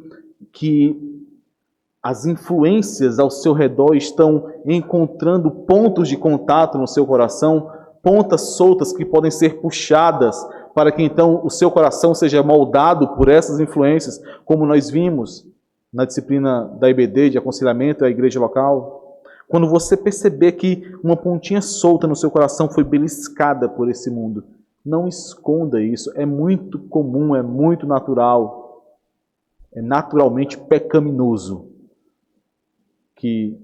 as influências ao seu redor estão encontrando pontos de contato no seu coração, pontas soltas que podem ser puxadas para que então o seu coração seja moldado por essas influências, como nós vimos na disciplina da IBD, de aconselhamento à igreja local. Quando você perceber que uma pontinha solta no seu coração foi beliscada por esse mundo, não esconda isso. É muito comum, é muito natural, é naturalmente pecaminoso que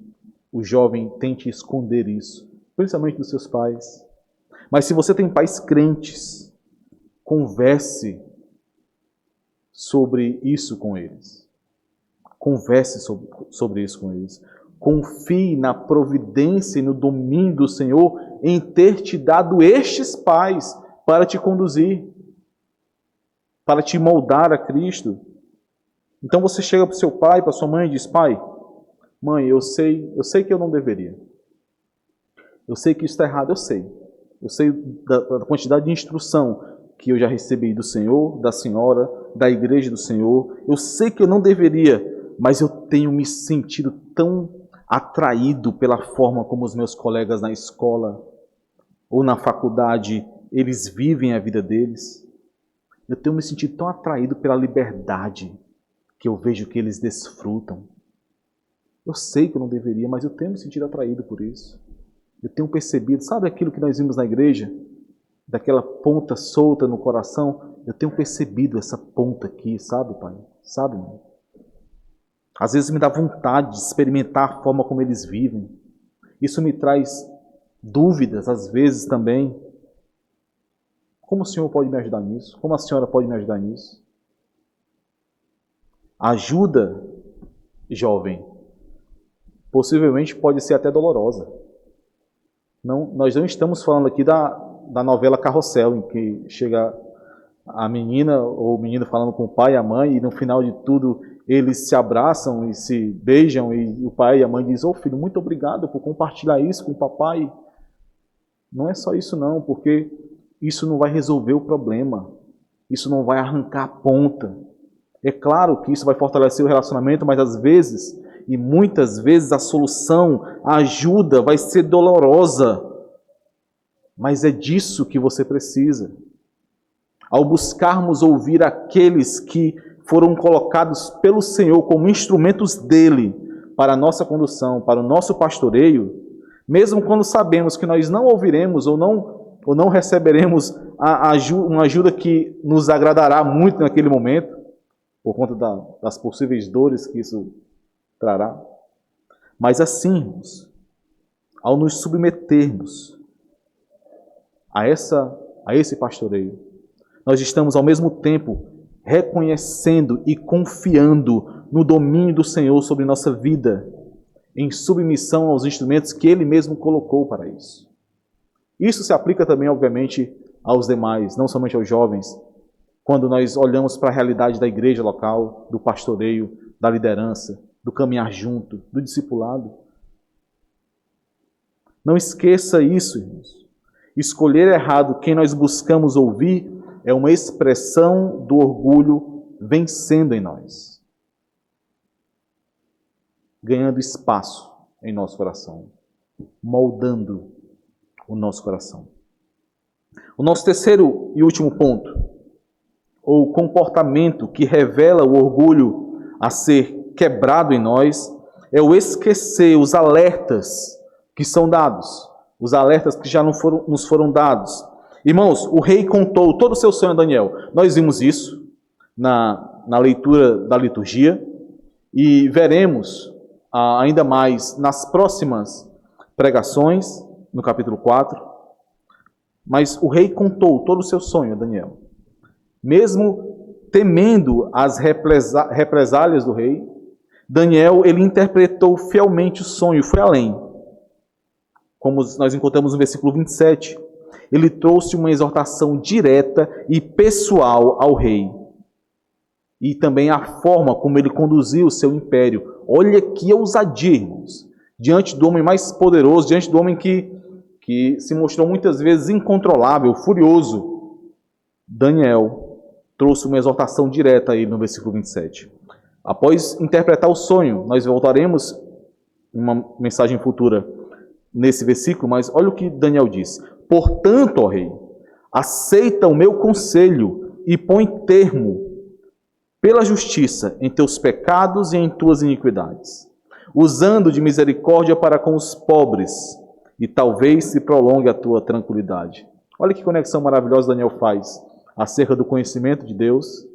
o jovem tente esconder isso, principalmente dos seus pais. Mas se você tem pais crentes, converse sobre isso com eles. Converse sobre isso com eles. Confie na providência e no domínio do Senhor em ter te dado estes pais para te conduzir, para te moldar a Cristo. Então você chega para o seu pai, para sua mãe e diz: pai, mãe, eu sei que eu não deveria. Eu sei que isso está errado, eu sei. Eu sei da quantidade de instrução que eu já recebi do Senhor, da senhora, da igreja do Senhor. Eu sei que eu não deveria, mas eu tenho me sentido tão atraído pela forma como os meus colegas na escola ou na faculdade, eles vivem a vida deles. Eu tenho me sentido tão atraído pela liberdade que eu vejo que eles desfrutam. Eu sei que eu não deveria, mas eu tenho me sentido atraído por isso. Eu tenho percebido, sabe aquilo que nós vimos na igreja? Daquela ponta solta no coração, eu tenho percebido essa ponta aqui, sabe, pai? Sabe, mãe? Às vezes me dá vontade de experimentar a forma como eles vivem. Isso me traz dúvidas, às vezes também. Como o Senhor pode me ajudar nisso? Como a senhora pode me ajudar nisso? A ajuda, jovem, possivelmente pode ser até dolorosa. Nós não estamos falando aqui da novela Carrossel, em que chega a menina ou o menino falando com o pai e a mãe, e no final de tudo eles se abraçam e se beijam, e o pai e a mãe dizem: ô filho, muito obrigado por compartilhar isso com o papai. Não é só isso não, porque isso não vai resolver o problema, isso não vai arrancar a ponta. É claro que isso vai fortalecer o relacionamento, mas às vezes, e muitas vezes, a solução, a ajuda vai ser dolorosa. Mas é disso que você precisa. Ao buscarmos ouvir aqueles que foram colocados pelo Senhor como instrumentos dele para a nossa condução, para o nosso pastoreio, mesmo quando sabemos que nós não ouviremos ou não receberemos uma ajuda que nos agradará muito naquele momento, por conta das possíveis dores que isso trará. Mas assim, irmãos, ao nos submetermos a esse pastoreio, nós estamos ao mesmo tempo reconhecendo e confiando no domínio do Senhor sobre nossa vida, em submissão aos instrumentos que Ele mesmo colocou para isso. Isso se aplica também, obviamente, aos demais, não somente aos jovens, quando nós olhamos para a realidade da igreja local, do pastoreio, da liderança, do caminhar junto, do discipulado. Não esqueça isso, irmãos. Escolher errado quem nós buscamos ouvir é uma expressão do orgulho vencendo em nós, ganhando espaço em nosso coração, moldando o nosso coração. O nosso terceiro e último ponto, ou comportamento que revela o orgulho a ser quebrado em nós, é o esquecer os alertas que são dados, os alertas que já nos foram dados. Irmãos, o rei contou todo o seu sonho a Daniel. Nós vimos isso na leitura da liturgia e veremos ainda mais nas próximas pregações, no capítulo 4. Mas o rei contou todo o seu sonho a Daniel. Mesmo temendo as represálias do rei, Daniel, ele interpretou fielmente o sonho e foi além. Como nós encontramos no versículo 27, ele trouxe uma exortação direta e pessoal ao rei. E também a forma como ele conduziu o seu império. Olha que ousadia, irmãos. Diante do homem mais poderoso, diante do homem que se mostrou muitas vezes incontrolável, furioso, Daniel trouxe uma exortação direta a ele no versículo 27. Após interpretar o sonho, nós voltaremos em uma mensagem futura nesse versículo, mas olha o que Daniel diz. Portanto, ó rei, aceita o meu conselho e põe termo pela justiça em teus pecados e em tuas iniquidades, usando de misericórdia para com os pobres, e talvez se prolongue a tua tranquilidade. Olha que conexão maravilhosa Daniel faz acerca do conhecimento de Deus,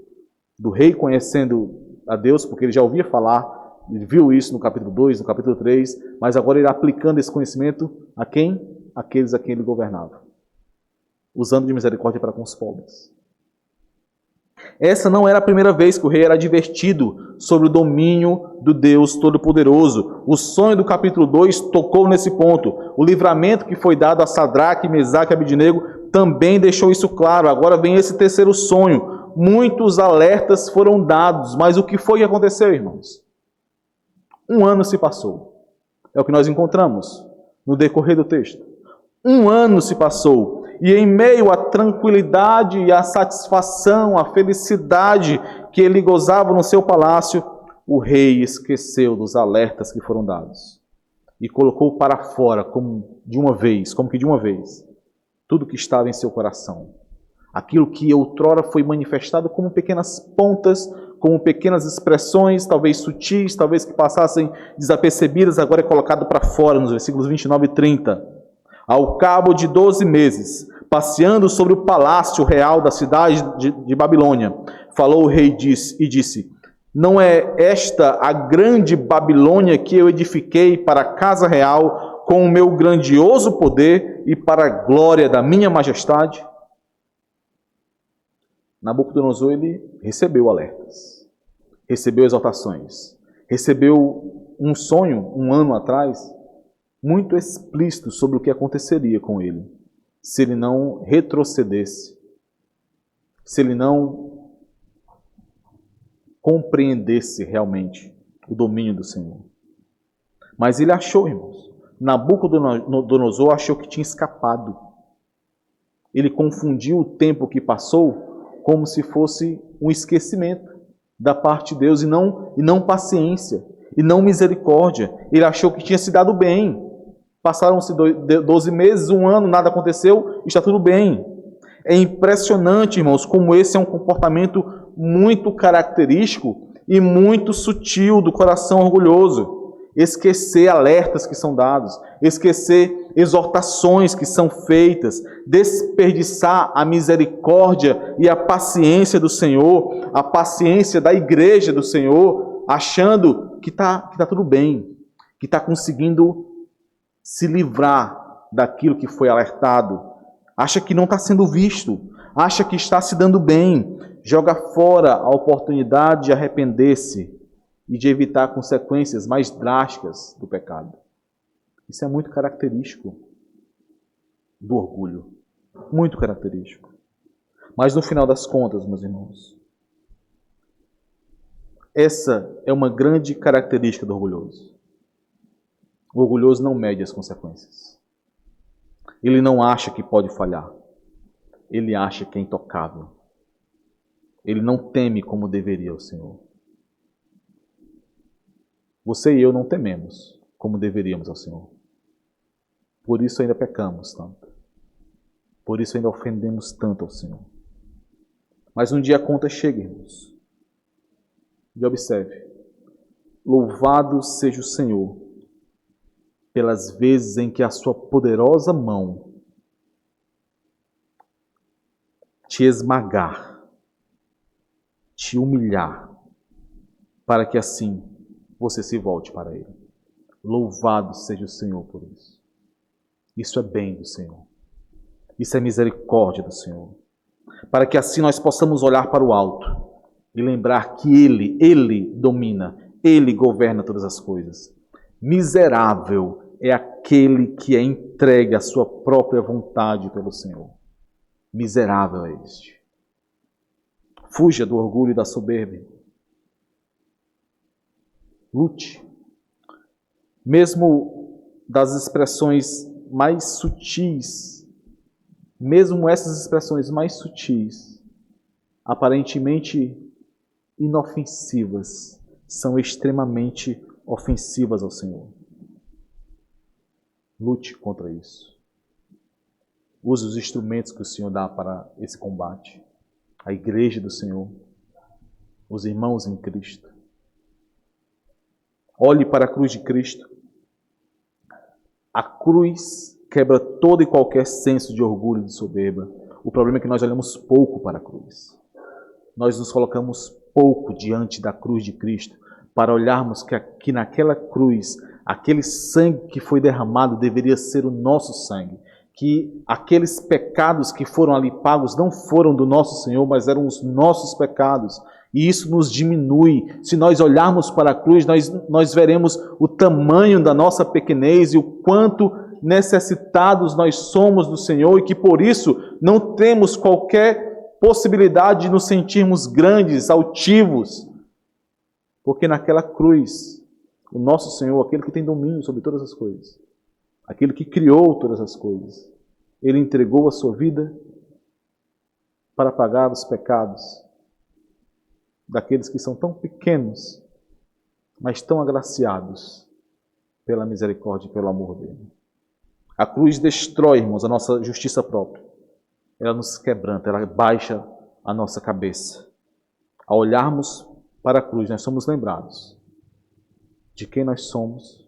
do rei conhecendo a Deus, porque ele já ouvia falar, ele viu isso no capítulo 2, no capítulo 3, mas agora ele aplicando esse conhecimento a quem? Aqueles a quem ele governava, usando de misericórdia para com os pobres. Essa não era a primeira vez que o rei era advertido sobre o domínio do Deus Todo-Poderoso. O sonho do capítulo 2 tocou nesse ponto. O livramento que foi dado a Sadraque, Mesaque e Abednego também deixou isso claro. Agora vem esse terceiro sonho. Muitos alertas foram dados, mas o que foi que aconteceu, irmãos? 1 ano se passou. É o que nós encontramos no decorrer do texto. 1 ano se passou. E em meio à tranquilidade e à satisfação, à felicidade que ele gozava no seu palácio, o rei esqueceu dos alertas que foram dados e colocou para fora, como que de uma vez, tudo que estava em seu coração. Aquilo que outrora foi manifestado como pequenas pontas, como pequenas expressões, talvez sutis, talvez que passassem desapercebidas, agora é colocado para fora nos versículos 29 e 30. Ao cabo de 12 meses, passeando sobre o palácio real da cidade de Babilônia, falou o rei e disse: não é esta a grande Babilônia que eu edifiquei para a casa real com o meu grandioso poder e para a glória da minha majestade? Nabucodonosor, ele recebeu alertas, recebeu exortações, recebeu um sonho 1 ano atrás, muito explícito sobre o que aconteceria com ele, se ele não retrocedesse, se ele não compreendesse realmente o domínio do Senhor. Mas ele achou, irmãos, Nabucodonosor achou que tinha escapado. Ele confundiu o tempo que passou como se fosse um esquecimento da parte de Deus e não paciência, e não misericórdia. Ele achou que tinha se dado bem. Passaram-se 12 meses, 1 ano, nada aconteceu, está tudo bem. É impressionante, irmãos, como esse é um comportamento muito característico e muito sutil do coração orgulhoso. Esquecer alertas que são dados, esquecer exortações que são feitas, desperdiçar a misericórdia e a paciência do Senhor, a paciência da igreja do Senhor, achando que tá tudo bem, que está conseguindo se livrar daquilo que foi alertado, acha que não está sendo visto, acha que está se dando bem, joga fora a oportunidade de arrepender-se e de evitar consequências mais drásticas do pecado. Isso é muito característico do orgulho, muito característico. Mas no final das contas, meus irmãos, essa é uma grande característica do orgulhoso. O orgulhoso não mede as consequências. Ele não acha que pode falhar. Ele acha que é intocável. Ele não teme como deveria o Senhor. Você e eu não tememos como deveríamos ao Senhor. Por isso ainda pecamos tanto. Por isso ainda ofendemos tanto ao Senhor. Mas um dia a conta chega, irmãos. E observe. Louvado seja o Senhor pelas vezes em que a sua poderosa mão te esmagar, te humilhar, para que assim você se volte para Ele. Louvado seja o Senhor por isso. Isso é bem do Senhor. Isso é misericórdia do Senhor. Para que assim nós possamos olhar para o alto e lembrar que Ele domina, Ele governa todas as coisas. Miserável é aquele que é entregue à sua própria vontade pelo Senhor. Miserável é este. Fuja do orgulho e da soberba. Lute. Mesmo das expressões mais sutis, mesmo essas expressões mais sutis, aparentemente inofensivas, são extremamente ofensivas ao Senhor. Lute contra isso. Use os instrumentos que o Senhor dá para esse combate. A igreja do Senhor, os irmãos em Cristo. Olhe para a cruz de Cristo. A cruz quebra todo e qualquer senso de orgulho e de soberba. O problema é que nós olhamos pouco para a cruz. Nós nos colocamos pouco diante da cruz de Cristo para olharmos que naquela cruz, aquele sangue que foi derramado deveria ser o nosso sangue. Que aqueles pecados que foram ali pagos não foram do nosso Senhor, mas eram os nossos pecados. E isso nos diminui. Se nós olharmos para a cruz, nós veremos o tamanho da nossa pequenez e o quanto necessitados nós somos do Senhor e que por isso não temos qualquer possibilidade de nos sentirmos grandes, altivos. Porque naquela cruz, o nosso Senhor, aquele que tem domínio sobre todas as coisas, aquele que criou todas as coisas, Ele entregou a sua vida para pagar os pecados daqueles que são tão pequenos, mas tão agraciados pela misericórdia e pelo amor dele. A cruz destrói, irmãos, a nossa justiça própria. Ela nos quebranta, ela baixa a nossa cabeça. Ao olharmos para a cruz, nós somos lembrados de quem nós somos,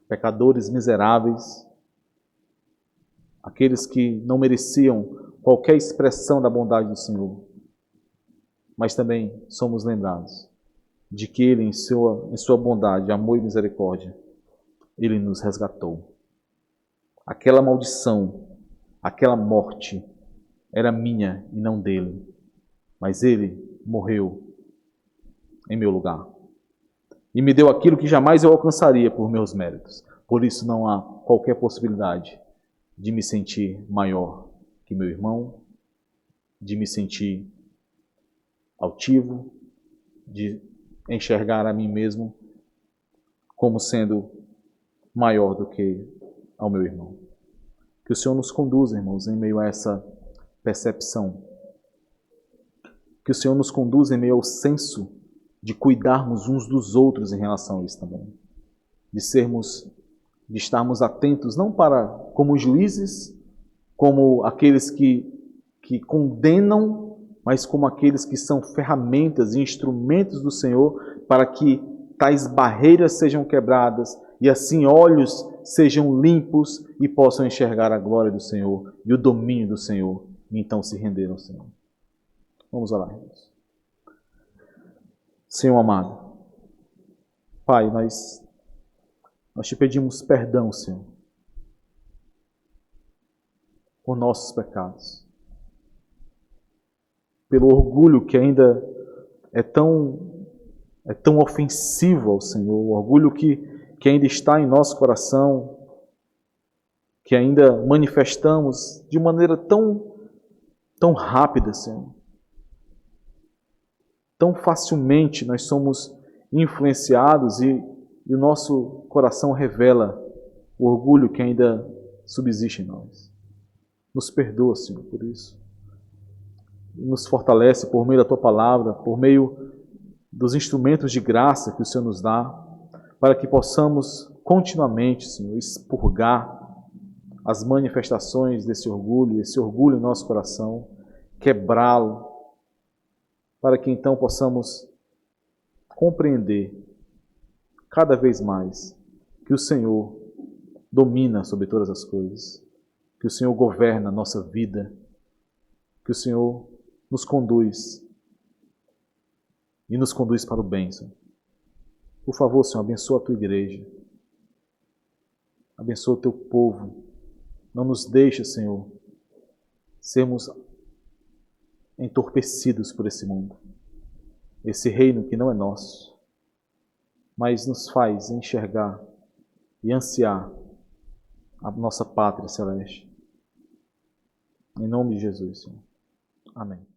pecadores miseráveis, aqueles que não mereciam qualquer expressão da bondade do Senhor. Mas também somos lembrados de que Ele, em sua bondade, amor e misericórdia, Ele nos resgatou. Aquela maldição, aquela morte, era minha e não dele. Mas Ele morreu em meu lugar. E me deu aquilo que jamais eu alcançaria por meus méritos. Por isso não há qualquer possibilidade de me sentir maior que meu irmão, de me sentir altivo, de enxergar a mim mesmo como sendo maior do que ao meu irmão. Que o Senhor nos conduza, irmãos, em meio a essa percepção. Que o Senhor nos conduza em meio ao senso de cuidarmos uns dos outros em relação a isso também. De estarmos atentos, não para como juízes, como aqueles que condenam, mas como aqueles que são ferramentas e instrumentos do Senhor para que tais barreiras sejam quebradas e assim olhos sejam limpos e possam enxergar a glória do Senhor e o domínio do Senhor e então se render ao Senhor. Vamos orar, irmãos. Senhor amado, Pai, nós te pedimos perdão, Senhor, por nossos pecados, pelo orgulho que ainda é tão ofensivo ao Senhor, o orgulho que ainda está em nosso coração, que ainda manifestamos de maneira tão rápida, Senhor. Tão facilmente nós somos influenciados e o nosso coração revela o orgulho que ainda subsiste em nós. Nos perdoa, Senhor, por isso. Nos fortalece por meio da Tua palavra, por meio dos instrumentos de graça que o Senhor nos dá, para que possamos continuamente, Senhor, expurgar as manifestações desse orgulho, esse orgulho em nosso coração, quebrá-lo, para que então possamos compreender cada vez mais que o Senhor domina sobre todas as coisas, que o Senhor governa a nossa vida, que o Senhor nos conduz e nos conduz para o bem, Senhor. Por favor, Senhor, abençoa a tua igreja. Abençoa o teu povo. Não nos deixa, Senhor, sermos entorpecidos por esse mundo. Esse reino que não é nosso, mas nos faz enxergar e ansiar a nossa pátria celeste. Em nome de Jesus, Senhor. Amém.